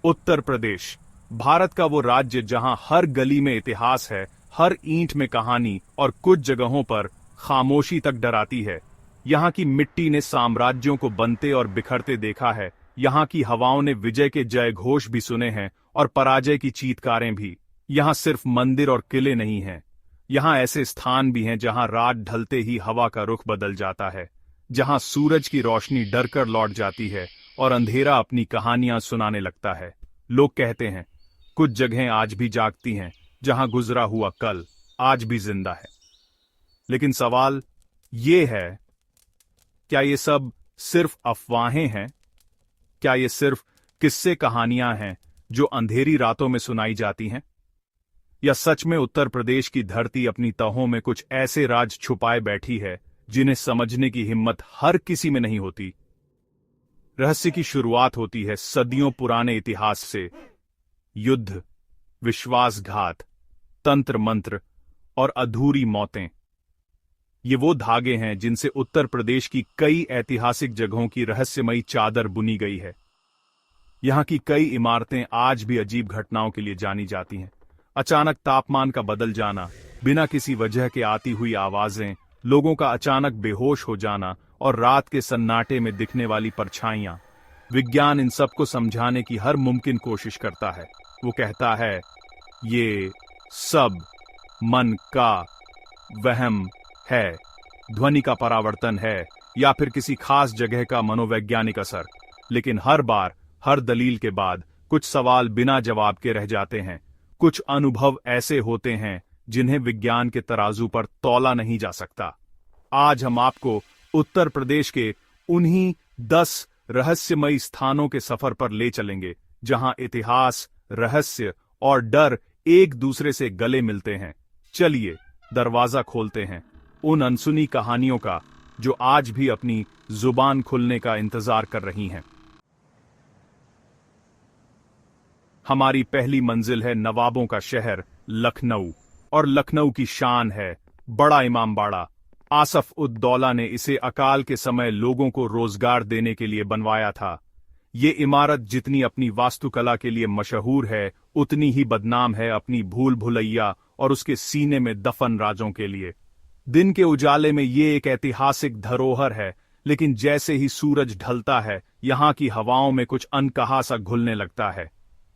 उत्तर प्रदेश भारत का वो राज्य जहां हर गली में इतिहास है, हर ईंट में कहानी और कुछ जगहों पर खामोशी तक डराती है। यहाँ की मिट्टी ने साम्राज्यों को बनते और बिखरते देखा है। यहाँ की हवाओं ने विजय के जय घोष भी सुने हैं और पराजय की चीत्कारें भी। यहाँ सिर्फ मंदिर और किले नहीं हैं, यहाँ ऐसे स्थान भी हैं जहाँ रात ढलते ही हवा का रुख बदल जाता है, जहाँ सूरज की रोशनी डरकर लौट जाती है और अंधेरा अपनी कहानियां सुनाने लगता है। लोग कहते हैं कुछ जगहें आज भी जागती हैं, जहां गुजरा हुआ कल आज भी जिंदा है। लेकिन सवाल ये है, क्या ये सब सिर्फ अफवाहें हैं? क्या ये सिर्फ किस्से कहानियां हैं जो अंधेरी रातों में सुनाई जाती हैं? या सच में उत्तर प्रदेश की धरती अपनी तहों में कुछ ऐसे राज छुपाए बैठी है जिन्हें समझने की हिम्मत हर किसी में नहीं होती? रहस्य की शुरुआत होती है सदियों पुराने इतिहास से। युद्ध, विश्वासघात, तंत्र मंत्र और अधूरी मौतें, ये वो धागे हैं जिनसे उत्तर प्रदेश की कई ऐतिहासिक जगहों की रहस्यमयी चादर बुनी गई है। यहां की कई इमारतें आज भी अजीब घटनाओं के लिए जानी जाती हैं। अचानक तापमान का बदल जाना, बिना किसी वजह के आती हुई आवाजें, लोगों का अचानक बेहोश हो जाना और रात के सन्नाटे में दिखने वाली परछाइयां। विज्ञान इन सबको समझाने की हर मुमकिन कोशिश करता है। वो कहता है ये सब मन का वहम है, ध्वनि का परावर्तन है, या फिर किसी खास जगह का मनोवैज्ञानिक असर। लेकिन हर बार, हर दलील के बाद कुछ सवाल बिना जवाब के रह जाते हैं। कुछ अनुभव ऐसे होते हैं जिन्हें विज्ञान के तराजू पर तौला नहीं जा सकता। आज हम आपको उत्तर प्रदेश के उन्हीं 10 रहस्यमयी स्थानों के सफर पर ले चलेंगे जहां इतिहास, रहस्य और डर एक दूसरे से गले मिलते हैं। चलिए दरवाजा खोलते हैं उन अनसुनी कहानियों का जो आज भी अपनी जुबान खुलने का इंतजार कर रही हैं। हमारी पहली मंजिल है नवाबों का शहर लखनऊ, और लखनऊ की शान है बड़ा इमामबाड़ा। आसफ उद दौला ने इसे अकाल के समय लोगों को रोजगार देने के लिए बनवाया था। ये इमारत जितनी अपनी वास्तुकला के लिए मशहूर है, उतनी ही बदनाम है अपनी भूल भुलैया और उसके सीने में दफन राजों के लिए। दिन के उजाले में ये एक ऐतिहासिक धरोहर है, लेकिन जैसे ही सूरज ढलता है, यहाँ की हवाओं में कुछ अनकहा सा घुलने लगता है।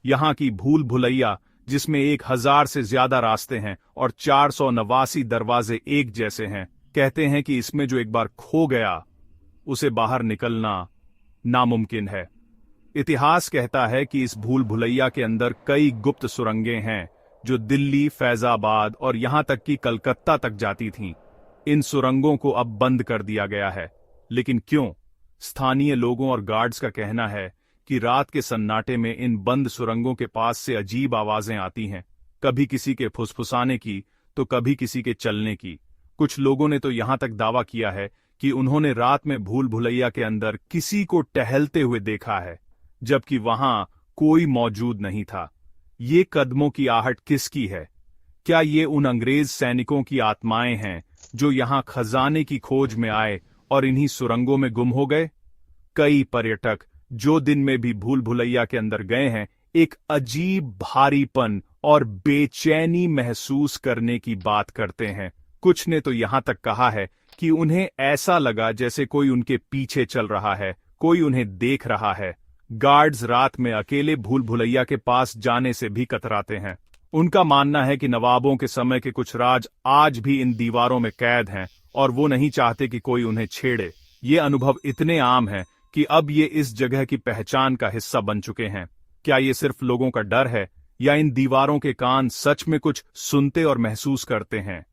यहाँ की भूल भुलैया, जिसमें 1000 से ज्यादा रास्ते हैं और 489 दरवाजे एक जैसे हैं, कहते हैं कि इसमें जो एक बार खो गया उसे बाहर निकलना नामुमकिन है। इतिहास कहता है कि इस भूल भुलैया के अंदर कई गुप्त सुरंगें हैं जो दिल्ली, फैजाबाद और यहां तक कि कलकत्ता तक जाती थीं। इन सुरंगों को अब बंद कर दिया गया है। लेकिन क्यों? स्थानीय लोगों और गार्ड्स का कहना है कि रात के सन्नाटे में इन बंद सुरंगों के पास से अजीब आवाजें आती हैं, कभी किसी के फुसफुसाने की तो कभी किसी के चलने की। कुछ लोगों ने तो यहां तक दावा किया है कि उन्होंने रात में भूल भुलैया के अंदर किसी को टहलते हुए देखा है, जबकि वहां कोई मौजूद नहीं था। ये कदमों की आहट किसकी है? क्या ये उन अंग्रेज सैनिकों की आत्माएं हैं जो यहां खजाने की खोज में आए और इन्हीं सुरंगों में गुम हो गए? कई पर्यटक जो दिन में भी भूल भुलैया के अंदर गए हैं, एक अजीब भारीपन और बेचैनी महसूस करने की बात करते हैं। कुछ ने तो यहां तक कहा है कि उन्हें ऐसा लगा जैसे कोई उनके पीछे चल रहा है, कोई उन्हें देख रहा है। गार्ड्स रात में अकेले भूल भुलैया के पास जाने से भी कतराते हैं। उनका मानना है कि नवाबों के समय के कुछ राज आज भी इन दीवारों में कैद हैं और वो नहीं चाहते कि कोई उन्हें छेड़े। ये अनुभव इतने आम हैं कि अब ये इस जगह की पहचान का हिस्सा बन चुके हैं। क्या ये सिर्फ लोगों का डर है, या इन दीवारों के कान सच में कुछ सुनते और महसूस करते हैं?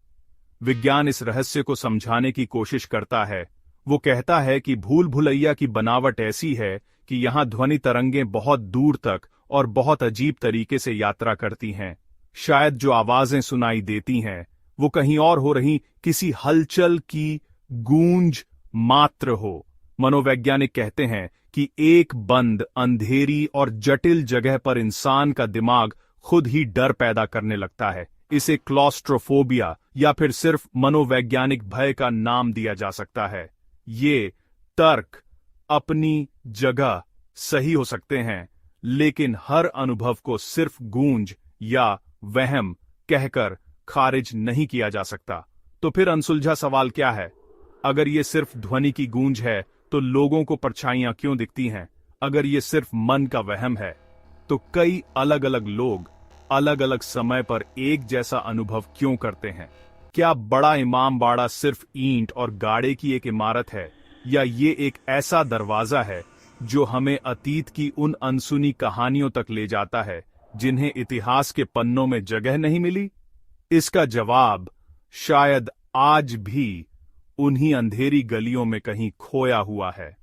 विज्ञान इस रहस्य को समझाने की कोशिश करता है। वो कहता है कि भूल भुलैया की बनावट ऐसी है कि यहां ध्वनि तरंगें बहुत दूर तक और बहुत अजीब तरीके से यात्रा करती हैं। शायद जो आवाजें सुनाई देती हैं वो कहीं और हो रही किसी हलचल की गूंज मात्र हो। मनोवैज्ञानिक कहते हैं कि एक बंद, अंधेरी और जटिल जगह पर इंसान का दिमाग खुद ही डर पैदा करने लगता है। इसे क्लॉस्ट्रोफोबिया या फिर सिर्फ मनोवैज्ञानिक भय का नाम दिया जा सकता है। ये तर्क अपनी जगह सही हो सकते हैं, लेकिन हर अनुभव को सिर्फ गूंज या वहम कहकर खारिज नहीं किया जा सकता। तो फिर अनसुलझा सवाल क्या है? अगर ये सिर्फ ध्वनि की गूंज है तो लोगों को परछाइयां क्यों दिखती हैं? अगर ये सिर्फ मन का वहम है तो कई अलग अलग लोग अलग अलग समय पर एक जैसा अनुभव क्यों करते हैं? क्या बड़ा इमामबाड़ा सिर्फ ईंट और गाड़े की एक इमारत है, या ये एक ऐसा दरवाजा है जो हमें अतीत की उन अनसुनी कहानियों तक ले जाता है जिन्हें इतिहास के पन्नों में जगह नहीं मिली? इसका जवाब शायद आज भी उन्हीं अंधेरी गलियों में कहीं खोया हुआ है।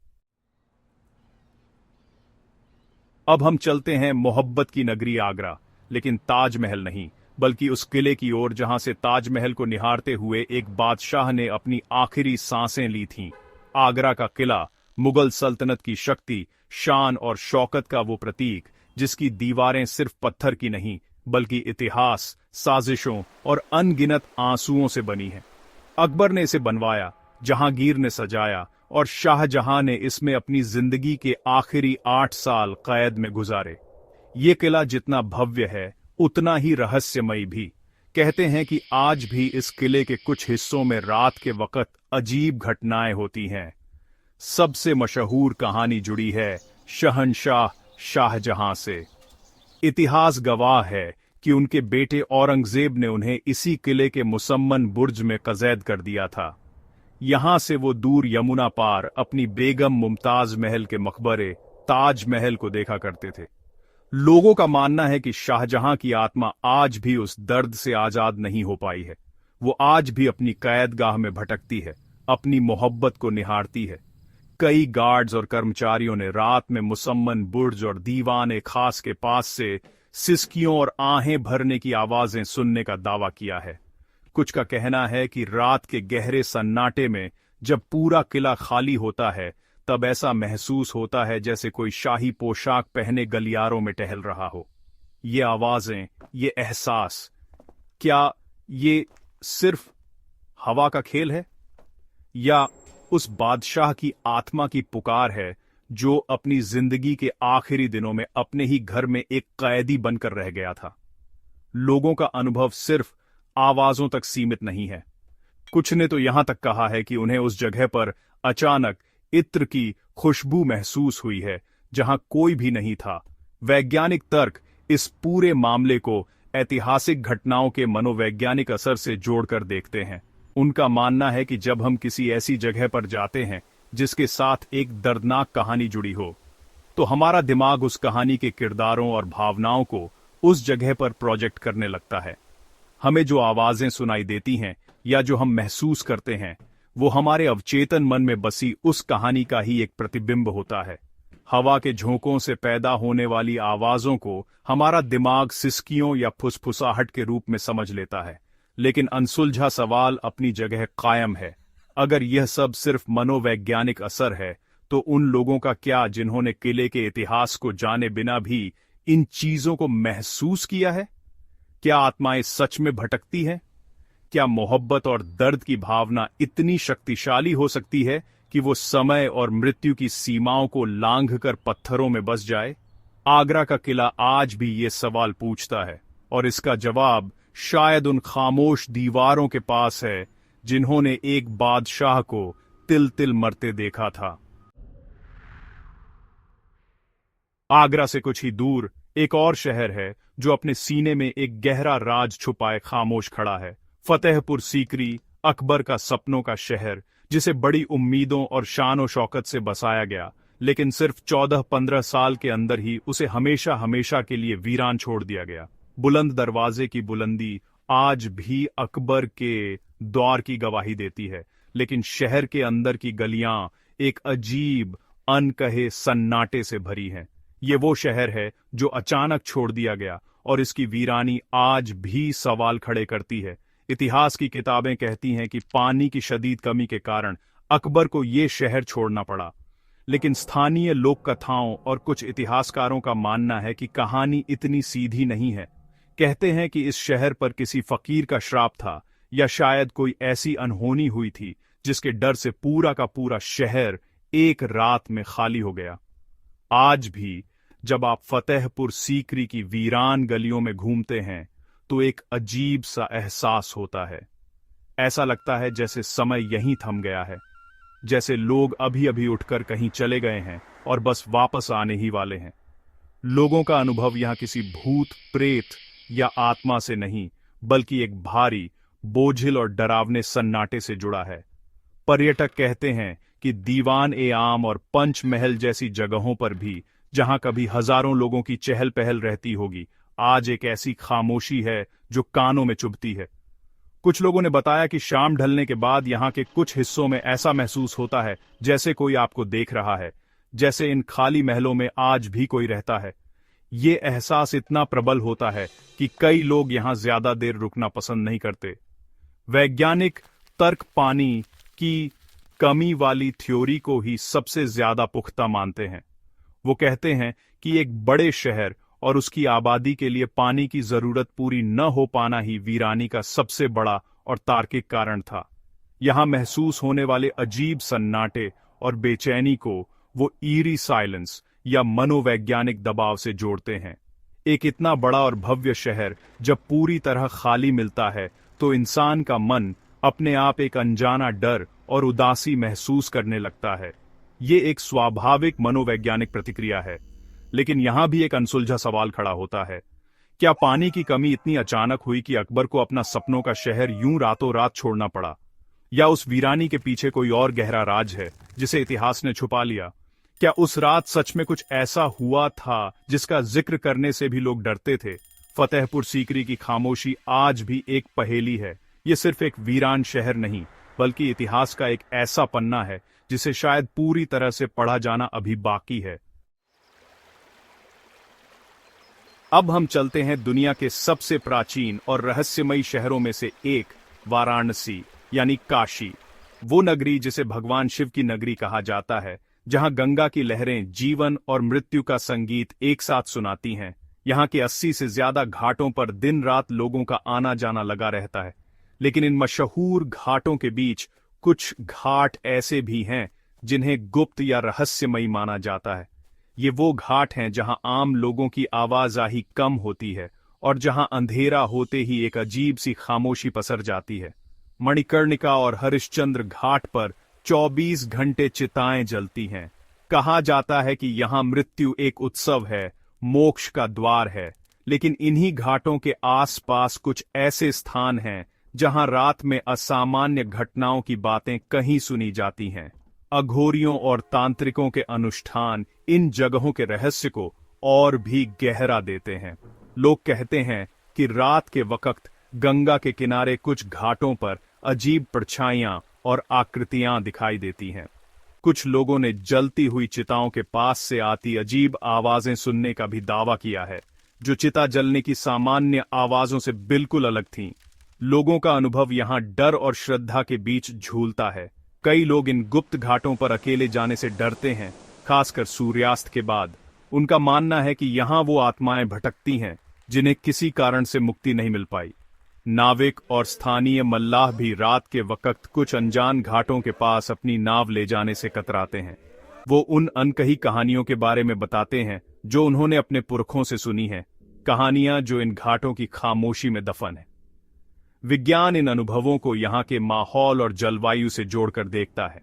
अब हम चलते हैं मोहब्बत की नगरी आगरा, लेकिन ताजमहल नहीं, बल्कि उस किले की ओर जहां से ताजमहल को निहारते हुए एक बादशाह ने अपनी आखिरी सांसें ली थीं। आगरा का किला मुगल सल्तनत की शक्ति, शान और शौकत का वो प्रतीक, जिसकी दीवारें सिर्फ पत्थर की नहीं बल्कि इतिहास, साजिशों और अनगिनत आंसुओं से बनी हैं। अकबर ने इसे बनवाया, जहांगीर ने सजाया और शाहजहां ने इसमें अपनी जिंदगी के आखिरी 8 साल कैद में गुजारे। ये किला जितना भव्य है उतना ही रहस्यमयी भी। कहते हैं कि आज भी इस किले के कुछ हिस्सों में रात के वक्त अजीब घटनाएं होती हैं। सबसे मशहूर कहानी जुड़ी है शहंशाह शाहजहां से। इतिहास गवाह है कि उनके बेटे औरंगजेब ने उन्हें इसी किले के मुसम्मन बुर्ज में कज़ैद कर दिया था। यहां से वो दूर यमुना पार अपनी बेगम मुमताज महल के मकबरे ताज महल को देखा करते थे। लोगों का मानना है कि शाहजहां की आत्मा आज भी उस दर्द से आजाद नहीं हो पाई है। वो आज भी अपनी कैदगाह में भटकती है, अपनी मोहब्बत को निहारती है। कई गार्ड्स और कर्मचारियों ने रात में मुसम्मन बुर्ज और दीवान खास के पास से सिसकियों और आहें भरने की आवाजें सुनने का दावा किया है। कुछ का कहना है कि रात के गहरे सन्नाटे में जब पूरा किला खाली होता है तब ऐसा महसूस होता है जैसे कोई शाही पोशाक पहने गलियारों में टहल रहा हो। ये आवाजें, ये एहसास, क्या ये सिर्फ हवा का खेल है, या उस बादशाह की आत्मा की पुकार है जो अपनी जिंदगी के आखिरी दिनों में अपने ही घर में एक कैदी बनकर रह गया था? लोगों का अनुभव सिर्फ आवाजों तक सीमित नहीं है। कुछ ने तो यहां तक कहा है कि उन्हें उस जगह पर अचानक इत्र की खुशबू महसूस हुई है जहां कोई भी नहीं था। वैज्ञानिक तर्क इस पूरे मामले को ऐतिहासिक घटनाओं के मनोवैज्ञानिक असर से जोड़कर देखते हैं। उनका मानना है कि जब हम किसी ऐसी जगह पर जाते हैं जिसके साथ एक दर्दनाक कहानी जुड़ी हो, तो हमारा दिमाग उस कहानी के किरदारों और भावनाओं को उस जगह पर प्रोजेक्ट करने लगता है। हमें जो आवाजें सुनाई देती हैं या जो हम महसूस करते हैं, वो हमारे अवचेतन मन में बसी उस कहानी का ही एक प्रतिबिंब होता है। हवा के झोंकों से पैदा होने वाली आवाजों को हमारा दिमाग सिसकियों या फुसफुसाहट के रूप में समझ लेता है, लेकिन अनसुलझा सवाल अपनी जगह कायम है। अगर यह सब सिर्फ मनोवैज्ञानिक असर है, तो उन लोगों का क्या जिन्होंने किले के इतिहास को जाने बिना भी इन चीजों को महसूस किया है? क्या आत्माएं सच में भटकती हैं? क्या मोहब्बत और दर्द की भावना इतनी शक्तिशाली हो सकती है कि वो समय और मृत्यु की सीमाओं को लांघकर पत्थरों में बस जाए? आगरा का किला आज भी ये सवाल पूछता है, और इसका जवाब शायद उन खामोश दीवारों के पास है जिन्होंने एक बादशाह को तिल तिल मरते देखा था। आगरा से कुछ ही दूर एक और शहर है जो अपने सीने में एक गहरा राज छुपाए खामोश खड़ा है। फतेहपुर सीकरी, अकबर का सपनों का शहर, जिसे बड़ी उम्मीदों और शान और शौकत से बसाया गया, लेकिन सिर्फ 14-15 साल के अंदर ही उसे हमेशा हमेशा के लिए वीरान छोड़ दिया गया। बुलंद दरवाजे की बुलंदी आज भी अकबर के दौर की गवाही देती है, लेकिन शहर के अंदर की गलियां एक अजीब अनकहे सन्नाटे से भरी हैं। ये वो शहर है जो अचानक छोड़ दिया गया, और इसकी वीरानी आज भी सवाल खड़े करती है। इतिहास की किताबें कहती हैं कि पानी की शदीद कमी के कारण अकबर को ये शहर छोड़ना पड़ा, लेकिन स्थानीय लोक कथाओं और कुछ इतिहासकारों का मानना है कि कहानी इतनी सीधी नहीं है। कहते हैं कि इस शहर पर किसी फकीर का श्राप था, या शायद कोई ऐसी अनहोनी हुई थी जिसके डर से पूरा का पूरा शहर एक रात में खाली हो गया। आज भी जब आप फतेहपुर सीकरी की वीरान गलियों में घूमते हैं तो एक अजीब सा एहसास होता है। ऐसा लगता है जैसे समय यहीं थम गया है, जैसे लोग अभी अभी उठकर कहीं चले गए हैं और बस वापस आने ही वाले हैं। लोगों का अनुभव यहां किसी भूत, प्रेत या आत्मा से नहीं, बल्कि एक भारी, बोझिल और डरावने सन्नाटे से जुड़ा है। पर्यटक कहते हैं कि दीवान ए आम और पंचमहल जैसी जगहों पर भी, जहां कभी हजारों लोगों की चहल पहल रहती होगी, आज एक ऐसी खामोशी है जो कानों में चुभती है। कुछ लोगों ने बताया कि शाम ढलने के बाद यहां के कुछ हिस्सों में ऐसा महसूस होता है जैसे कोई आपको देख रहा है, जैसे इन खाली महलों में आज भी कोई रहता है। ये एहसास इतना प्रबल होता है कि कई लोग यहां ज्यादा देर रुकना पसंद नहीं करते। वैज्ञानिक तर्क पानी की कमी वाली थ्योरी को ही सबसे ज्यादा पुख्ता मानते हैं। वो कहते हैं कि एक बड़े शहर और उसकी आबादी के लिए पानी की जरूरत पूरी न हो पाना ही वीरानी का सबसे बड़ा और तार्किक कारण था। यहां महसूस होने वाले अजीब सन्नाटे और बेचैनी को वो ईरी साइलेंस या मनोवैज्ञानिक दबाव से जोड़ते हैं। एक इतना बड़ा और भव्य शहर जब पूरी तरह खाली मिलता है तो इंसान का मन अपने आप एक अनजाना डर और उदासी महसूस करने लगता है। ये एक स्वाभाविक मनोवैज्ञानिक प्रतिक्रिया है। लेकिन यहां भी एक अनसुलझा सवाल खड़ा होता है। क्या पानी की कमी इतनी अचानक हुई कि अकबर को अपना सपनों का शहर यूं रातों रात छोड़ना पड़ा? या उस वीरानी के पीछे कोई और गहरा राज है जिसे इतिहास ने छुपा लिया? क्या उस रात सच में कुछ ऐसा हुआ था जिसका जिक्र करने से भी लोग डरते थे? फतेहपुर सीकरी की खामोशी आज भी एक पहेली है। ये सिर्फ एक वीरान शहर नहीं, बल्कि इतिहास का एक ऐसा पन्ना है जिसे शायद पूरी तरह से पढ़ा जाना अभी बाकी है। अब हम चलते हैं दुनिया के सबसे प्राचीन और रहस्यमयी शहरों में से एक, वाराणसी यानी काशी। वो नगरी जिसे भगवान शिव की नगरी कहा जाता है, जहां गंगा की लहरें जीवन और मृत्यु का संगीत एक साथ सुनाती हैं। यहां के 80 से ज्यादा घाटों पर दिन रात लोगों का आना जाना लगा रहता है। लेकिन इन मशहूर घाटों के बीच कुछ घाट ऐसे भी हैं जिन्हें गुप्त या रहस्यमयी माना जाता है। ये वो घाट हैं जहां आम लोगों की आवाजाही कम होती है और जहां अंधेरा होते ही एक अजीब सी खामोशी पसर जाती है। मणिकर्णिका और हरिश्चंद्र घाट पर 24 घंटे चिताएं जलती हैं। कहा जाता है कि यहां मृत्यु एक उत्सव है, मोक्ष का द्वार है। लेकिन इन्हीं घाटों के आसपास कुछ ऐसे स्थान हैं जहां रात में असामान्य घटनाओं की बातें कहीं सुनी जाती हैं। अघोरियों और तांत्रिकों के अनुष्ठान इन जगहों के रहस्य को और भी गहरा देते हैं। लोग कहते हैं कि रात के वक्त गंगा के किनारे कुछ घाटों पर अजीब परछाइयां और आकृतियां दिखाई देती हैं। कुछ लोगों ने जलती हुई चिताओं के पास से आती अजीब आवाजें सुनने का भी दावा किया है, जो चिता जलने की सामान्य आवाजों से बिल्कुल अलग थीं। लोगों का अनुभव यहां डर और श्रद्धा के बीच झूलता है। कई लोग इन गुप्त घाटों पर अकेले जाने से डरते हैं, खासकर सूर्यास्त के बाद। उनका मानना है कि यहां वो आत्माएं भटकती हैं जिन्हें किसी कारण से मुक्ति नहीं मिल पाई। नाविक और स्थानीय मल्लाह भी रात के वक्त कुछ अनजान घाटों के पास अपनी नाव ले जाने से कतराते हैं। वो उन अनकही कहानियों के बारे में बताते हैं जो उन्होंने अपने पुरखों से सुनी हैं, कहानियां जो इन घाटों की खामोशी में दफन है। विज्ञान इन अनुभवों को यहां के माहौल और जलवायु से जोड़कर देखता है।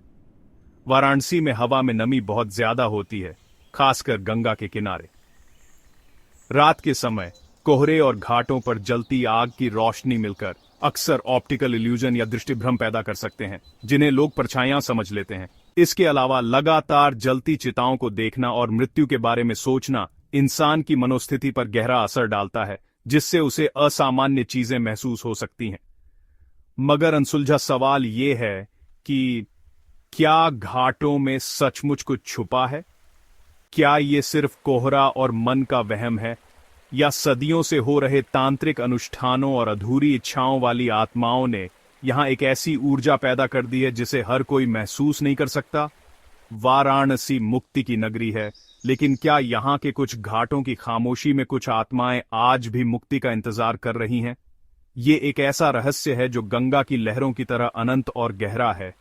वाराणसी में हवा में नमी बहुत ज्यादा होती है, खासकर गंगा के किनारे। रात के समय कोहरे और घाटों पर जलती आग की रोशनी मिलकर अक्सर ऑप्टिकल इल्यूजन या दृष्टिभ्रम पैदा कर सकते हैं, जिन्हें लोग परछाइयां समझ लेते हैं। इसके अलावा लगातार जलती चिताओं को देखना और मृत्यु के बारे में सोचना इंसान की मनोस्थिति पर गहरा असर डालता है, जिससे उसे असामान्य चीजें महसूस हो सकती हैं। मगर अनसुलझा सवाल यह है कि क्या घाटों में सचमुच कुछ छुपा है? क्या ये सिर्फ कोहरा और मन का वहम है, या सदियों से हो रहे तांत्रिक अनुष्ठानों और अधूरी इच्छाओं वाली आत्माओं ने यहां एक ऐसी ऊर्जा पैदा कर दी है जिसे हर कोई महसूस नहीं कर सकता? वाराणसी मुक्ति की नगरी है, लेकिन क्या यहां के कुछ घाटों की खामोशी में कुछ आत्माएं आज भी मुक्ति का इंतजार कर रही हैं? ये एक ऐसा रहस्य है जो गंगा की लहरों की तरह अनंत और गहरा है।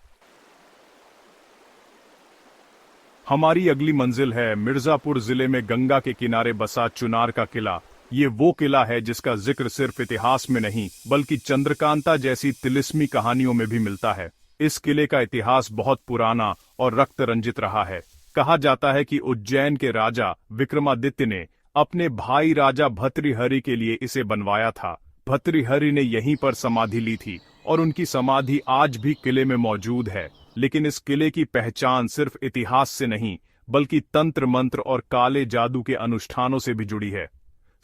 हमारी अगली मंजिल है मिर्जापुर जिले में गंगा के किनारे बसा चुनार का किला। ये वो किला है जिसका जिक्र सिर्फ इतिहास में नहीं बल्कि चंद्रकांता जैसी तिलिस्मी कहानियों में भी मिलता है। इस किले का इतिहास बहुत पुराना और रक्त रंजित रहा है। कहा जाता है कि उज्जैन के राजा विक्रमादित्य ने अपने भाई राजा भर्तृहरि के लिए इसे बनवाया था। भर्तृहरि ने यहीं पर समाधि ली थी और उनकी समाधि आज भी किले में मौजूद है। लेकिन इस किले की पहचान सिर्फ इतिहास से नहीं बल्कि तंत्र मंत्र और काले जादू के अनुष्ठानों से भी जुड़ी है।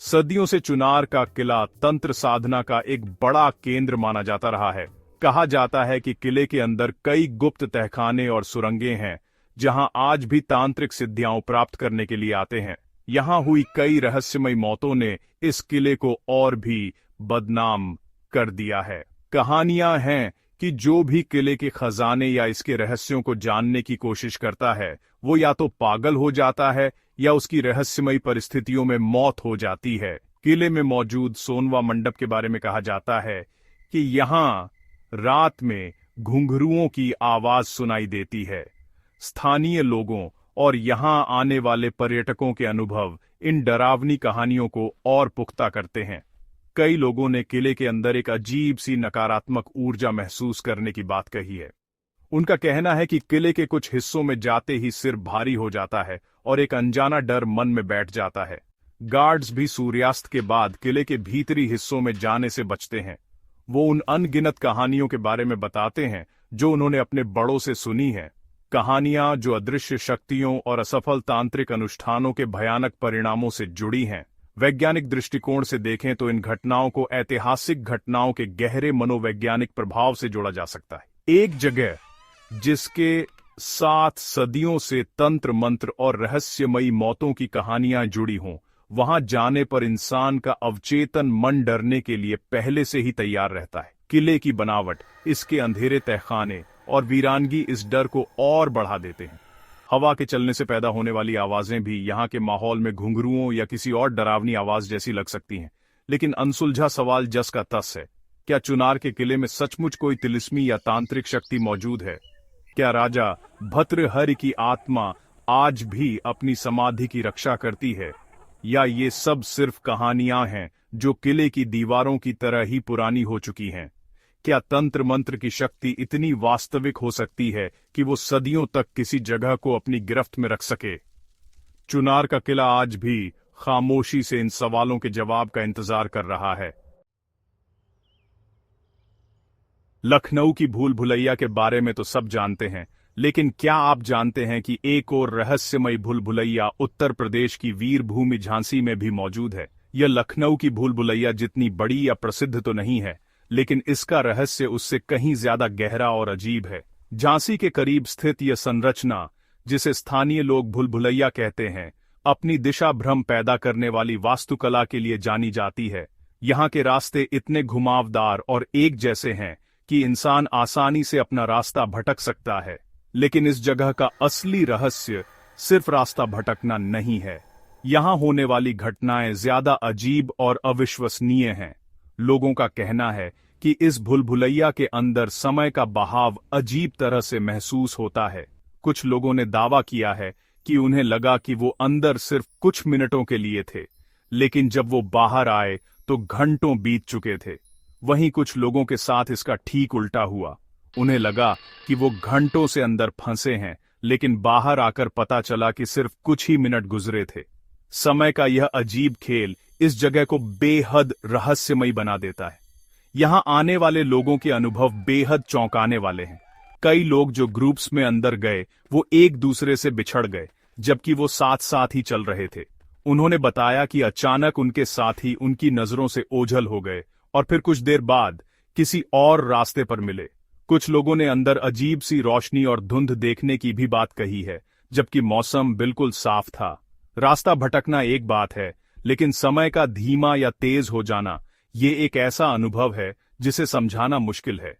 सदियों से चुनार का किला तंत्र साधना का एक बड़ा केंद्र माना जाता रहा है। कहा जाता है कि किले के अंदर कई गुप्त तहखाने और सुरंगें हैं जहां आज भी तांत्रिक सिद्धियां प्राप्त करने के लिए आते हैं। यहां हुई कई रहस्यमयी मौतों ने इस किले को और भी बदनाम कर दिया है। कहानियां हैं कि जो भी किले के खजाने या इसके रहस्यों को जानने की कोशिश करता है वो या तो पागल हो जाता है या उसकी रहस्यमयी परिस्थितियों में मौत हो जाती है। किले में मौजूद सोनवा मंडप के बारे में कहा जाता है कि यहां रात में घुंघरुओं की आवाज सुनाई देती है। स्थानीय लोगों और यहां आने वाले पर्यटकों के अनुभव इन डरावनी कहानियों को और पुख्ता करते हैं। कई लोगों ने किले के अंदर एक अजीब सी नकारात्मक ऊर्जा महसूस करने की बात कही है। उनका कहना है कि किले के कुछ हिस्सों में जाते ही सिर भारी हो जाता है और एक अनजाना डर मन में बैठ जाता है। गार्ड्स भी सूर्यास्त के बाद किले के भीतरी हिस्सों में जाने से बचते हैं। वो उन अनगिनत कहानियों के बारे में बताते हैं जो उन्होंने अपने बड़ों से सुनी हैं। कहानियां जो अदृश्य शक्तियों और असफल तांत्रिक अनुष्ठानों के भयानक परिणामों से जुड़ी हैं। वैज्ञानिक दृष्टिकोण से देखें तो इन घटनाओं को ऐतिहासिक घटनाओं के गहरे मनोवैज्ञानिक प्रभाव से जोड़ा जा सकता है। एक जगह जिसके साथ सदियों से तंत्र मंत्र और रहस्यमयी मौतों की कहानियां जुड़ी हों, वहां जाने पर इंसान का अवचेतन मन डरने के लिए पहले से ही तैयार रहता है। किले की बनावट, इसके अंधेरे तहखाने और वीरानगी इस डर को और बढ़ा देते हैं। हवा के चलने से पैदा होने वाली आवाजें भी यहाँ के माहौल में घुंघरुओं या किसी और डरावनी आवाज जैसी लग सकती हैं। लेकिन अनसुलझा सवाल जस का तस है, क्या चुनार के किले में सचमुच कोई तिलिस्मी या तांत्रिक शक्ति मौजूद है? क्या राजा भर्तृहरि की आत्मा आज भी अपनी समाधि की रक्षा करती है, या ये सब सिर्फ कहानियां हैं जो किले की दीवारों की तरह ही पुरानी हो चुकी हैं? क्या तंत्र मंत्र की शक्ति इतनी वास्तविक हो सकती है कि वो सदियों तक किसी जगह को अपनी गिरफ्त में रख सके? चुनार का किला आज भी खामोशी से इन सवालों के जवाब का इंतजार कर रहा है। लखनऊ की भूल भुलैया के बारे में तो सब जानते हैं, लेकिन क्या आप जानते हैं कि एक और रहस्यमयी भूल भुलैया उत्तर प्रदेश की वीर भूमि झांसी में भी मौजूद है? यह लखनऊ की भूल भुलैया जितनी बड़ी या प्रसिद्ध तो नहीं है, लेकिन इसका रहस्य उससे कहीं ज्यादा गहरा और अजीब है। झांसी के करीब स्थित यह संरचना, जिसे स्थानीय लोग भूल भुलैया कहते हैं, अपनी दिशा भ्रम पैदा करने वाली वास्तुकला के लिए जानी जाती है। यहाँ के रास्ते इतने घुमावदार और एक जैसे हैं कि इंसान आसानी से अपना रास्ता भटक सकता है। लेकिन इस जगह का असली रहस्य सिर्फ रास्ता भटकना नहीं है। यहाँ होने वाली घटनाएं ज्यादा अजीब और अविश्वसनीय हैं। लोगों का कहना है कि इस भूल भुलैया के अंदर समय का बहाव अजीब तरह से महसूस होता है। कुछ लोगों ने दावा किया है कि उन्हें लगा कि वो अंदर सिर्फ कुछ मिनटों के लिए थे, लेकिन जब वो बाहर आए तो घंटों बीत चुके थे। वहीं कुछ लोगों के साथ इसका ठीक उल्टा हुआ। उन्हें लगा कि वो घंटों से अंदर फंसे हैं, लेकिन बाहर आकर पता चला कि सिर्फ कुछ ही मिनट गुजरे थे। समय का यह अजीब खेल इस जगह को बेहद रहस्यमयी बना देता है। यहां आने वाले लोगों के अनुभव बेहद चौंकाने वाले हैं। कई लोग जो ग्रुप्स में अंदर गए वो एक दूसरे से बिछड़ गए, जबकि वो साथ साथ ही चल रहे थे। उन्होंने बताया कि अचानक उनके साथी उनकी नजरों से ओझल हो गए और फिर कुछ देर बाद किसी और रास्ते पर मिले। कुछ लोगों ने अंदर अजीब सी रोशनी और धुंध देखने की भी बात कही है, जबकि मौसम बिल्कुल साफ था। रास्ता भटकना एक बात है, लेकिन समय का धीमा या तेज हो जाना ये एक ऐसा अनुभव है जिसे समझाना मुश्किल है।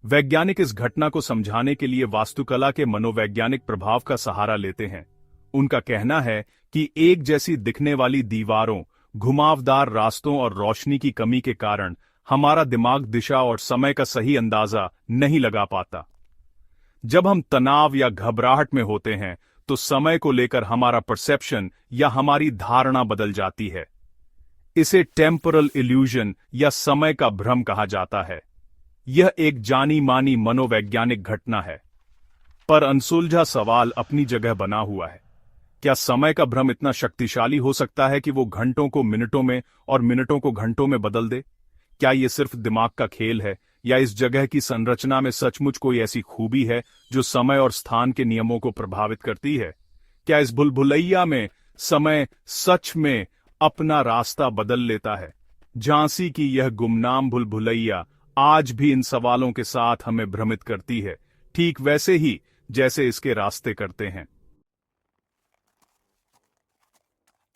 वैज्ञानिक इस घटना को समझाने के लिए वास्तुकला के मनोवैज्ञानिक प्रभाव का सहारा लेते हैं। उनका कहना है कि एक जैसी दिखने वाली दीवारों, घुमावदार रास्तों और रोशनी की कमी के कारण हमारा दिमाग दिशा और समय का सही अंदाजा नहीं लगा पाता। जब हम तनाव या घबराहट में होते हैं तो समय को लेकर हमारा परसेप्शन या हमारी धारणा बदल जाती है। इसे टेम्पोरल इल्यूजन या समय का भ्रम कहा जाता है। यह एक जानी मानी मनोवैज्ञानिक घटना है। पर अनसुलझा सवाल अपनी जगह बना हुआ है। क्या समय का भ्रम इतना शक्तिशाली हो सकता है कि वो घंटों को मिनटों में और मिनटों को घंटों में बदल दे? क्या ये सिर्फ दिमाग का खेल है, या इस जगह की संरचना में सचमुच कोई ऐसी खूबी है जो समय और स्थान के नियमों को प्रभावित करती है? क्या इस भुलभुलैया में समय सच में अपना रास्ता बदल लेता है? झांसी की यह गुमनाम भुलभुलैया आज भी इन सवालों के साथ हमें भ्रमित करती है, ठीक वैसे ही जैसे इसके रास्ते करते हैं।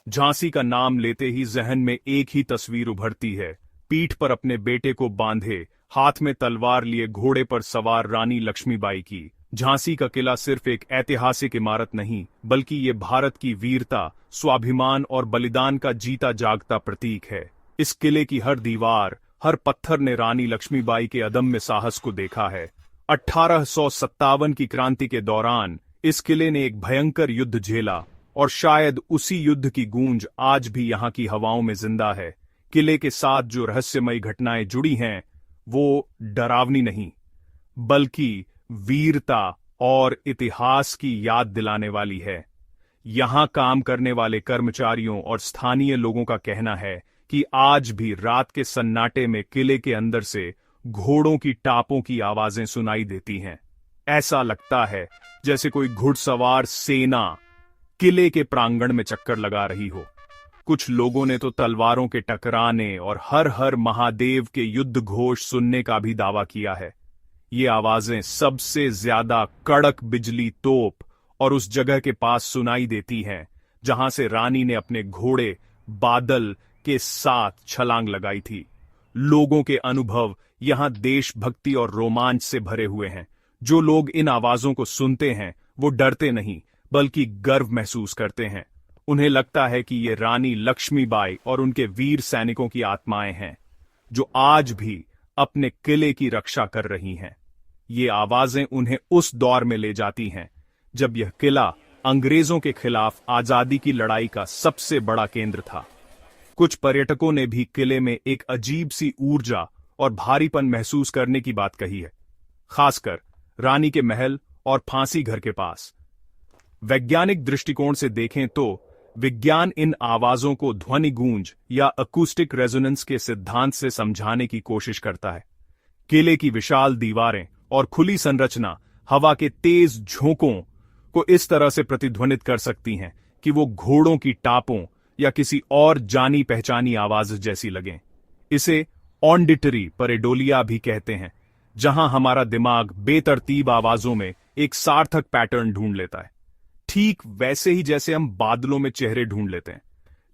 झांसी का नाम लेते ही जहन में एक ही तस्वीर उभरती है। पीठ पर अपने बेटे को बांधे, हाथ में तलवार लिए घोड़े पर सवार रानी लक्ष्मीबाई की। झांसी का किला सिर्फ एक ऐतिहासिक इमारत नहीं, बल्कि ये भारत की वीरता, स्वाभिमान और बलिदान का जीता जागता प्रतीक है। इस किले की हर दीवार, हर पत्थर ने रानी लक्ष्मीबाई के अदम्य साहस को देखा है। 1857 की क्रांति के दौरान इस किले ने एक भयंकर युद्ध झेला, और शायद उसी युद्ध की गूंज आज भी यहाँ की हवाओं में जिंदा है। किले के साथ जो रहस्यमयी घटनाएं जुड़ी हैं, वो डरावनी नहीं, बल्कि वीरता और इतिहास की याद दिलाने वाली है। यहां काम करने वाले कर्मचारियों और स्थानीय लोगों का कहना है कि आज भी रात के सन्नाटे में किले के अंदर से घोड़ों की टापों की आवाजें सुनाई देती हैं। ऐसा लगता है जैसे कोई घुड़सवार सेना किले के प्रांगण में चक्कर लगा रही हो। कुछ लोगों ने तो तलवारों के टकराने और हर हर महादेव के युद्ध घोष सुनने का भी दावा किया है। ये आवाजें सबसे ज्यादा कड़क बिजली तोप और उस जगह के पास सुनाई देती हैं जहां से रानी ने अपने घोड़े बादल के साथ छलांग लगाई थी। लोगों के अनुभव यहां देशभक्ति और रोमांच से भरे हुए हैं। जो लोग इन आवाजों को सुनते हैं वो डरते नहीं, बल्कि गर्व महसूस करते हैं। उन्हें लगता है कि ये रानी लक्ष्मीबाई और उनके वीर सैनिकों की आत्माएं हैं, जो आज भी अपने किले की रक्षा कर रही हैं। ये आवाजें उन्हें उस दौर में ले जाती हैं जब यह किला अंग्रेजों के खिलाफ आजादी की लड़ाई का सबसे बड़ा केंद्र था। कुछ पर्यटकों ने भी किले में एक अजीब सी ऊर्जा और भारीपन महसूस करने की बात कही है, खासकर रानी के महल और फांसी घर के पास। वैज्ञानिक दृष्टिकोण से देखें तो विज्ञान इन आवाजों को ध्वनि गूंज या अकूस्टिक रेजोनेंस के सिद्धांत से समझाने की कोशिश करता है। किले की विशाल दीवारें और खुली संरचना हवा के तेज झोंकों को इस तरह से प्रतिध्वनित कर सकती हैं कि वो घोड़ों की टापों या किसी और जानी पहचानी आवाज जैसी लगें। इसे ऑडिटरी परेडोलिया भी कहते हैं, जहां हमारा दिमाग बेतरतीब आवाजों में एक सार्थक पैटर्न ढूंढ लेता है, ठीक वैसे ही जैसे हम बादलों में चेहरे ढूंढ लेते हैं।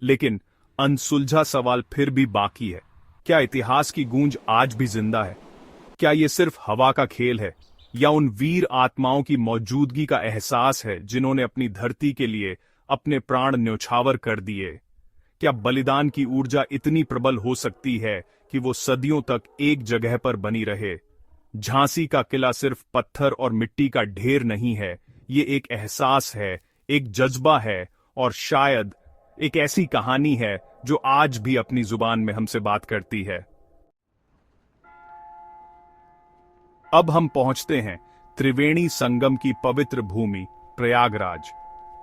लेकिन अनसुलझा सवाल फिर भी बाकी है। क्या इतिहास की गूंज आज भी जिंदा है? क्या यह सिर्फ हवा का खेल है, या उन वीर आत्माओं की मौजूदगी का एहसास है जिन्होंने अपनी धरती के लिए अपने प्राण न्यौछावर कर दिए? क्या बलिदान की ऊर्जा इतनी प्रबल हो सकती है कि वो सदियों तक एक जगह पर बनी रहे? झांसी का किला सिर्फ पत्थर और मिट्टी का ढेर नहीं है, ये एक एहसास है, एक जज्बा है, और शायद एक ऐसी कहानी है जो आज भी अपनी जुबान में हमसे बात करती है। अब हम पहुंचते हैं त्रिवेणी संगम की पवित्र भूमि प्रयागराज।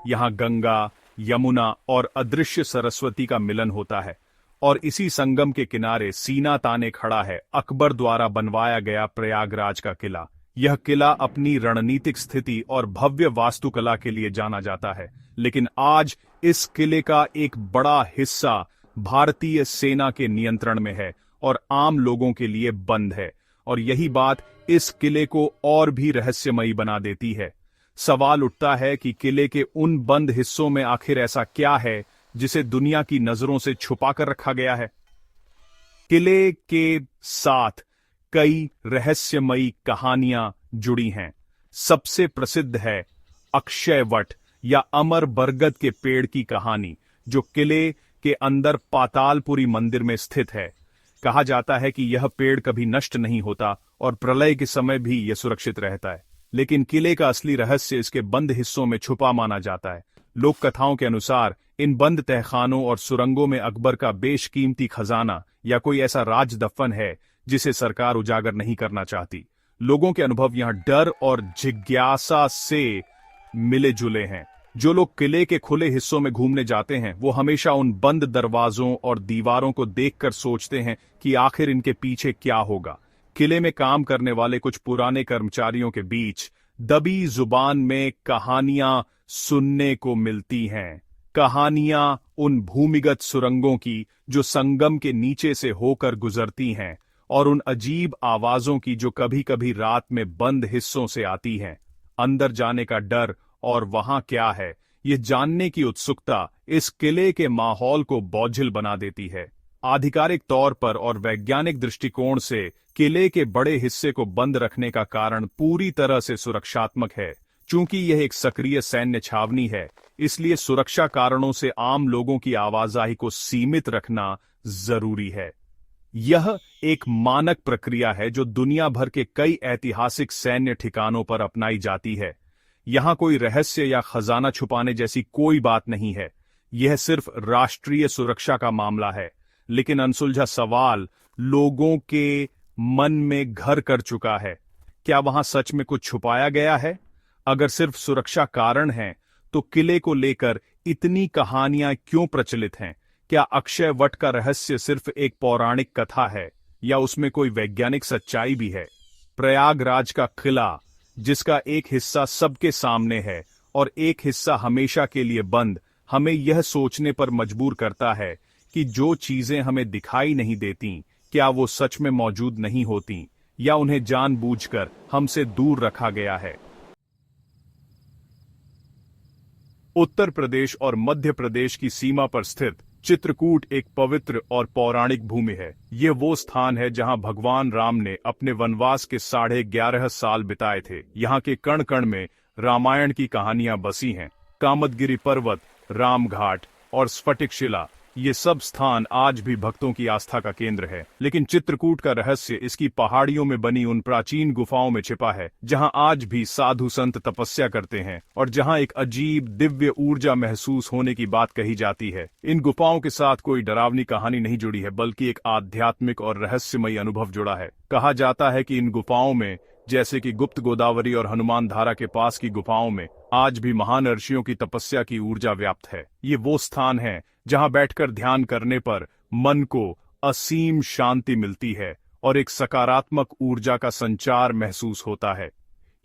यहां गंगा, यमुना और अदृश्य सरस्वती का मिलन होता है, और इसी संगम के किनारे सीना ताने खड़ा है अकबर द्वारा बनवाया गया प्रयागराज का किला। यह किला अपनी रणनीतिक स्थिति और भव्य वास्तुकला के लिए जाना जाता है, लेकिन आज इस किले का एक बड़ा हिस्सा भारतीय सेना के नियंत्रण में है और आम लोगों के लिए बंद है, और यही बात इस किले को और भी रहस्यमयी बना देती है। सवाल उठता है कि किले के उन बंद हिस्सों में आखिर ऐसा क्या है जिसे दुनिया की नजरों से छुपा कर रखा गया है। किले के साथ कई रहस्यमयी कहानियां जुड़ी हैं। सबसे प्रसिद्ध है अक्षयवट या अमर बरगद के पेड़ की कहानी, जो किले के अंदर पातालपुरी मंदिर में स्थित है। कहा जाता है कि यह पेड़ कभी नष्ट नहीं होता और प्रलय के समय भी यह सुरक्षित रहता है। लेकिन किले का असली रहस्य इसके बंद हिस्सों में छुपा माना जाता है। लोक कथाओं के अनुसार इन बंद तहखानों और सुरंगों में अकबर का बेशकीमती खजाना या कोई ऐसा राज दफन है जिसे सरकार उजागर नहीं करना चाहती। लोगों के अनुभव यहाँ डर और जिज्ञासा से मिले जुले हैं। जो लोग किले के खुले हिस्सों में घूमने जाते हैं वो हमेशा उन बंद दरवाजों और दीवारों को देखकर सोचते हैं कि आखिर इनके पीछे क्या होगा। किले में काम करने वाले कुछ पुराने कर्मचारियों के बीच दबी जुबान में कहानियां सुनने को मिलती हैं। कहानियां उन भूमिगत सुरंगों की जो संगम के नीचे से होकर गुजरती हैं, और उन अजीब आवाजों की जो कभी कभी रात में बंद हिस्सों से आती हैं। अंदर जाने का डर और वहां क्या है ये जानने की उत्सुकता इस किले के माहौल को बोझिल बना देती है। आधिकारिक तौर पर और वैज्ञानिक दृष्टिकोण से किले के बड़े हिस्से को बंद रखने का कारण पूरी तरह से सुरक्षात्मक है। चूंकि यह एक सक्रिय सैन्य छावनी है, इसलिए सुरक्षा कारणों से आम लोगों की आवाजाही को सीमित रखना जरूरी है। यह एक मानक प्रक्रिया है जो दुनिया भर के कई ऐतिहासिक सैन्य ठिकानों पर अपनाई जाती है। यहां कोई रहस्य या खजाना छुपाने जैसी कोई बात नहीं है। यह सिर्फ राष्ट्रीय सुरक्षा का मामला है। लेकिन अनसुलझा सवाल लोगों के मन में घर कर चुका है। क्या वहां सच में कुछ छुपाया गया है? अगर सिर्फ सुरक्षा कारण हैं, तो किले को लेकर इतनी कहानियां क्यों प्रचलित हैं? क्या अक्षय वट का रहस्य सिर्फ एक पौराणिक कथा है या उसमें कोई वैज्ञानिक सच्चाई भी है? प्रयागराज का किला, जिसका एक हिस्सा सबके सामने है और एक हिस्सा हमेशा के लिए बंद, हमें यह सोचने पर मजबूर करता है कि जो चीजें हमें दिखाई नहीं देती, क्या वो सच में मौजूद नहीं होती या उन्हें जानबूझकर हमसे दूर रखा गया है। उत्तर प्रदेश और मध्य प्रदेश की सीमा पर स्थित चित्रकूट एक पवित्र और पौराणिक भूमि है। ये वो स्थान है जहां भगवान राम ने अपने वनवास के 11.5 साल बिताए थे। यहाँ के कण कण में रामायण की कहानियां बसी हैं। कामदगिरी पर्वत, रामघाट और स्फटिक शिला, ये सब स्थान आज भी भक्तों की आस्था का केंद्र है। लेकिन चित्रकूट का रहस्य इसकी पहाड़ियों में बनी उन प्राचीन गुफाओं में छिपा है, जहां आज भी साधु संत तपस्या करते हैं और जहां एक अजीब दिव्य ऊर्जा महसूस होने की बात कही जाती है। इन गुफाओं के साथ कोई डरावनी कहानी नहीं जुड़ी है, बल्कि एक आध्यात्मिक और रहस्यमयी अनुभव जुड़ा है। कहा जाता है कि इन गुफाओं में, जैसे कि गुप्त गोदावरी और हनुमान धारा के पास की गुफाओं में, आज भी महान ऋषियों की तपस्या की ऊर्जा व्याप्त है। ये वो स्थान है जहां बैठकर ध्यान करने पर मन को असीम शांति मिलती है और एक सकारात्मक ऊर्जा का संचार महसूस होता है।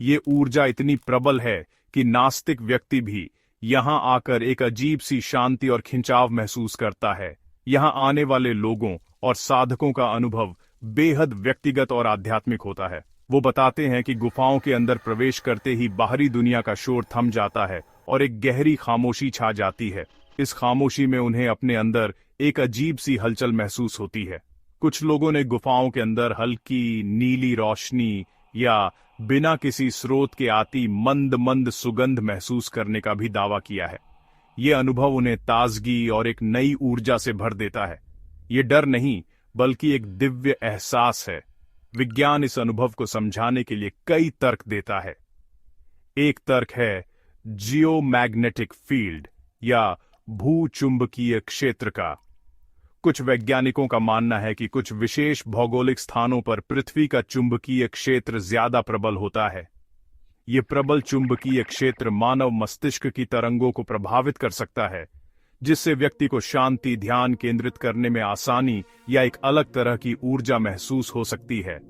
ये ऊर्जा इतनी प्रबल है कि नास्तिक व्यक्ति भी यहां आकर एक अजीब सी शांति और खिंचाव महसूस करता है। यहां आने वाले लोगों और साधकों का अनुभव बेहद व्यक्तिगत और आध्यात्मिक होता है। वो बताते हैं कि गुफाओं के अंदर प्रवेश करते ही बाहरी दुनिया का शोर थम जाता है और एक गहरी खामोशी छा जाती है। इस खामोशी में उन्हें अपने अंदर एक अजीब सी हलचल महसूस होती है। कुछ लोगों ने गुफाओं के अंदर हल्की नीली रोशनी या बिना किसी स्रोत के आती मंद मंद सुगंध महसूस करने का भी दावा किया है। ये अनुभव उन्हें ताजगी और एक नई ऊर्जा से भर देता है। ये डर नहीं, बल्कि एक दिव्य एहसास है। विज्ञान इस अनुभव को समझाने के लिए कई तर्क देता है। एक तर्क है जियोमैग्नेटिक फील्ड या भूचुंबकीय क्षेत्र का। कुछ वैज्ञानिकों का मानना है कि कुछ विशेष भौगोलिक स्थानों पर पृथ्वी का चुंबकीय क्षेत्र ज्यादा प्रबल होता है। ये प्रबल चुंबकीय क्षेत्र मानव मस्तिष्क की तरंगों को प्रभावित कर सकता है, जिससे व्यक्ति को शांति, ध्यान केंद्रित करने में आसानी या एक अलग तरह की ऊर्जा महसूस हो सकती है।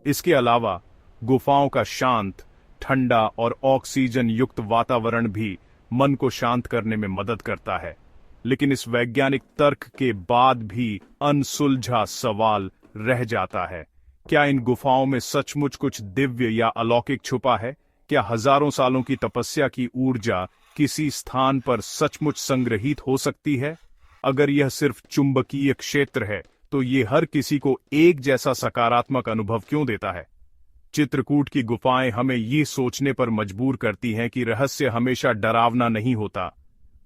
इसके अलावा गुफाओं का शांत, ठंडा और ऑक्सीजन युक्त वातावरण भी मन को शांत करने में मदद करता है। लेकिन इस वैज्ञानिक तर्क के बाद भी अनसुलझा सवाल रह जाता है। क्या इन गुफाओं में सचमुच कुछ दिव्य या अलौकिक छुपा है? क्या हजारों सालों की तपस्या की ऊर्जा किसी स्थान पर सचमुच संग्रहित हो सकती है? अगर यह सिर्फ चुंबकीय क्षेत्र है, तो ये हर किसी को एक जैसा सकारात्मक अनुभव क्यों देता है? चित्रकूट की गुफाएं हमें ये सोचने पर मजबूर करती हैं कि रहस्य हमेशा डरावना नहीं होता।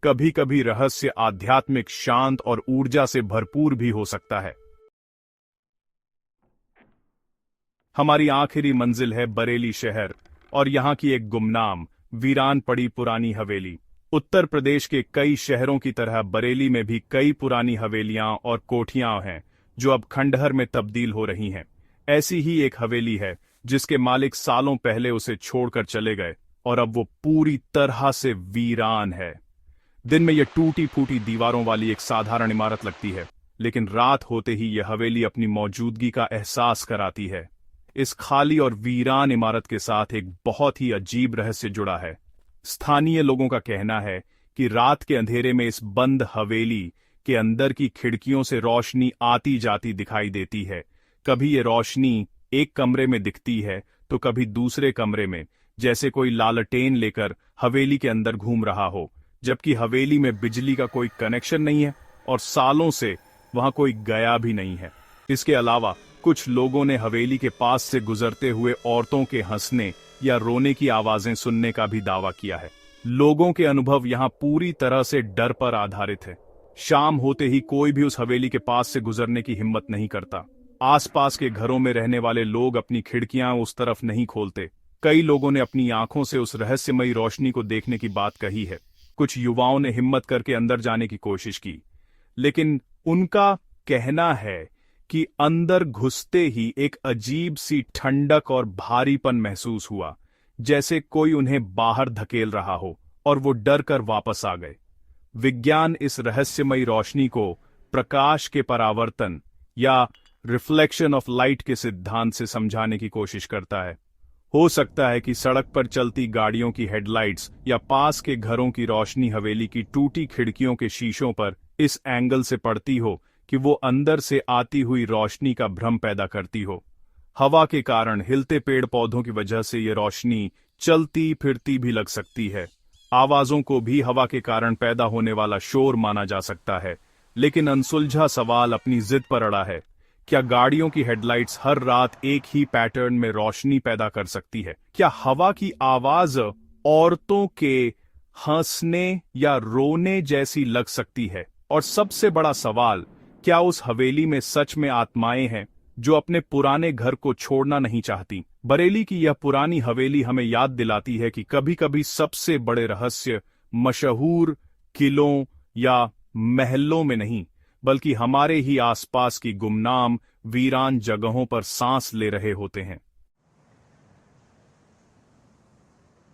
कभी कभी रहस्य आध्यात्मिक, शांत और ऊर्जा से भरपूर भी हो सकता है। हमारी आखिरी मंजिल है बरेली शहर, और यहाँ की एक गुमनाम वीरान पड़ी पुरानी हवेली। उत्तर प्रदेश के कई शहरों की तरह बरेली में भी कई पुरानी हवेलियां और कोठियां हैं जो अब खंडहर में तब्दील हो रही हैं। ऐसी ही एक हवेली है जिसके मालिक सालों पहले उसे छोड़कर चले गए और अब वो पूरी तरह से वीरान है। दिन में यह टूटी फूटी दीवारों वाली एक साधारण इमारत लगती है, लेकिन रात होते ही यह हवेली अपनी मौजूदगी का एहसास कराती है। इस खाली और वीरान इमारत के साथ एक बहुत ही अजीब रहस्य जुड़ा है। स्थानीय लोगों का कहना है कि रात के अंधेरे में इस बंद हवेली के अंदर की खिड़कियों से रोशनी आती जाती दिखाई देती है। कभी ये रोशनी एक कमरे में दिखती है तो कभी दूसरे कमरे में, जैसे कोई लालटेन लेकर हवेली के अंदर घूम रहा हो, जबकि हवेली में बिजली का कोई कनेक्शन नहीं है और सालों से वहां कोई गया भी नहीं है। इसके अलावा कुछ लोगों ने हवेली के पास से गुजरते हुए औरतों के हंसने या रोने की आवाजें सुनने का भी दावा किया है। लोगों के अनुभव यहाँ पूरी तरह से डर पर आधारित है। शाम होते ही कोई भी उस हवेली के पास से गुजरने की हिम्मत नहीं करता। आसपास के घरों में रहने वाले लोग अपनी खिड़कियां उस तरफ नहीं खोलते। कई लोगों ने अपनी आंखों से उस रहस्यमयी रोशनी को देखने की बात कही है। कुछ युवाओं ने हिम्मत करके अंदर जाने की कोशिश की, लेकिन उनका कहना है कि अंदर घुसते ही एक अजीब सी ठंडक और भारीपन महसूस हुआ, जैसे कोई उन्हें बाहर धकेल रहा हो, और वो डर कर वापस आ गए। विज्ञान इस रहस्यमयी रोशनी को प्रकाश के परावर्तन या रिफ्लेक्शन ऑफ लाइट के सिद्धांत से समझाने की कोशिश करता है। हो सकता है कि सड़क पर चलती गाड़ियों की हेडलाइट्स या पास के घरों की रोशनी हवेली की टूटी खिड़कियों के शीशों पर इस एंगल से पड़ती हो कि वो अंदर से आती हुई रोशनी का भ्रम पैदा करती हो। हवा के कारण हिलते पेड़ पौधों की वजह से ये रोशनी चलती फिरती भी लग सकती है। आवाजों को भी हवा के कारण पैदा होने वाला शोर माना जा सकता है। लेकिन अनसुलझा सवाल अपनी जिद पर अड़ा है। क्या गाड़ियों की हेडलाइट्स हर रात एक ही पैटर्न में रोशनी पैदा कर सकती है? क्या हवा की आवाज औरतों के हंसने या रोने जैसी लग सकती है? और सबसे बड़ा सवाल, क्या उस हवेली में सच में आत्माएं हैं जो अपने पुराने घर को छोड़ना नहीं चाहती? बरेली की यह पुरानी हवेली हमें याद दिलाती है कि कभी-कभी सबसे बड़े रहस्य मशहूर किलों या महलों में नहीं, बल्कि हमारे ही आसपास की गुमनाम वीरान जगहों पर सांस ले रहे होते हैं।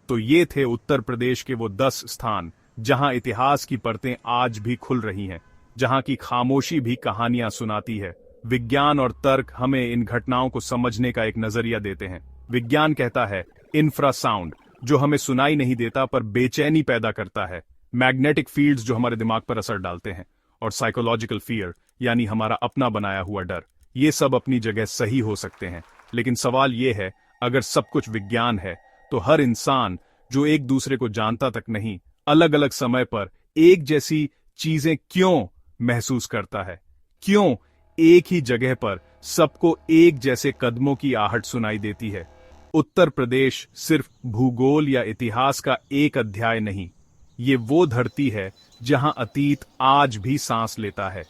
तो ये थे उत्तर प्रदेश के वो 10 स्थान जहां इतिहास की परतें आज भी खुल रही हैं, जहां की खामोशी भी कहानियां सुनाती है। विज्ञान और तर्क हमें इन घटनाओं को समझने का एक नजरिया देते हैं। विज्ञान कहता है इंफ्रासाउंड, जो हमें सुनाई नहीं देता पर बेचैनी पैदा करता है। मैग्नेटिक फील्ड्स, जो हमारे दिमाग पर असर डालते हैं। और साइकोलॉजिकल फियर, यानी हमारा अपना बनाया हुआ डर। ये सब अपनी जगह सही हो सकते हैं, लेकिन सवाल ये है, अगर सब कुछ विज्ञान है तो हर इंसान जो एक दूसरे को जानता तक नहीं, अलग अलग समय पर एक जैसी चीजें क्यों महसूस करता है? क्यों एक ही जगह पर सबको एक जैसे कदमों की आहट सुनाई देती है? उत्तर प्रदेश सिर्फ भूगोल या इतिहास का एक अध्याय नहीं, ये वो धरती है जहां अतीत आज भी सांस लेता है।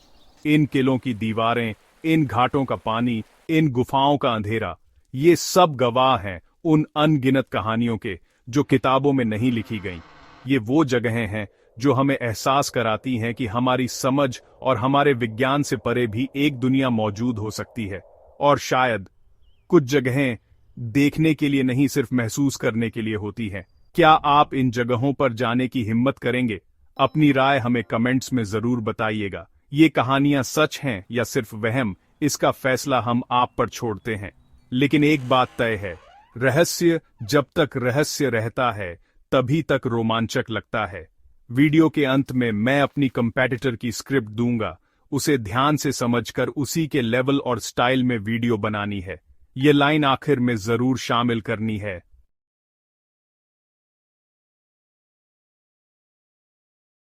इन किलों की दीवारें, इन घाटों का पानी, इन गुफाओं का अंधेरा, ये सब गवाह हैं उन अनगिनत कहानियों के जो किताबों में नहीं लिखी गईं। ये वो जगहें हैं जो हमें एहसास कराती हैं कि हमारी समझ और हमारे विज्ञान से परे भी एक दुनिया मौजूद हो सकती है। और शायद कुछ जगहें देखने के लिए नहीं, सिर्फ महसूस करने के लिए होती हैं। क्या आप इन जगहों पर जाने की हिम्मत करेंगे? अपनी राय हमें कमेंट्स में जरूर बताइएगा। ये कहानियां सच हैं या सिर्फ वहम, इसका फैसला हम आप पर छोड़ते हैं। लेकिन एक बात तय है, रहस्य जब तक रहस्य रहता है तभी तक रोमांचक लगता है। वीडियो के अंत में मैं अपनी कंपेटिटर की स्क्रिप्ट दूंगा, उसे ध्यान से समझकर उसी के लेवल और स्टाइल में वीडियो बनानी है। ये लाइन आखिर में जरूर शामिल करनी है।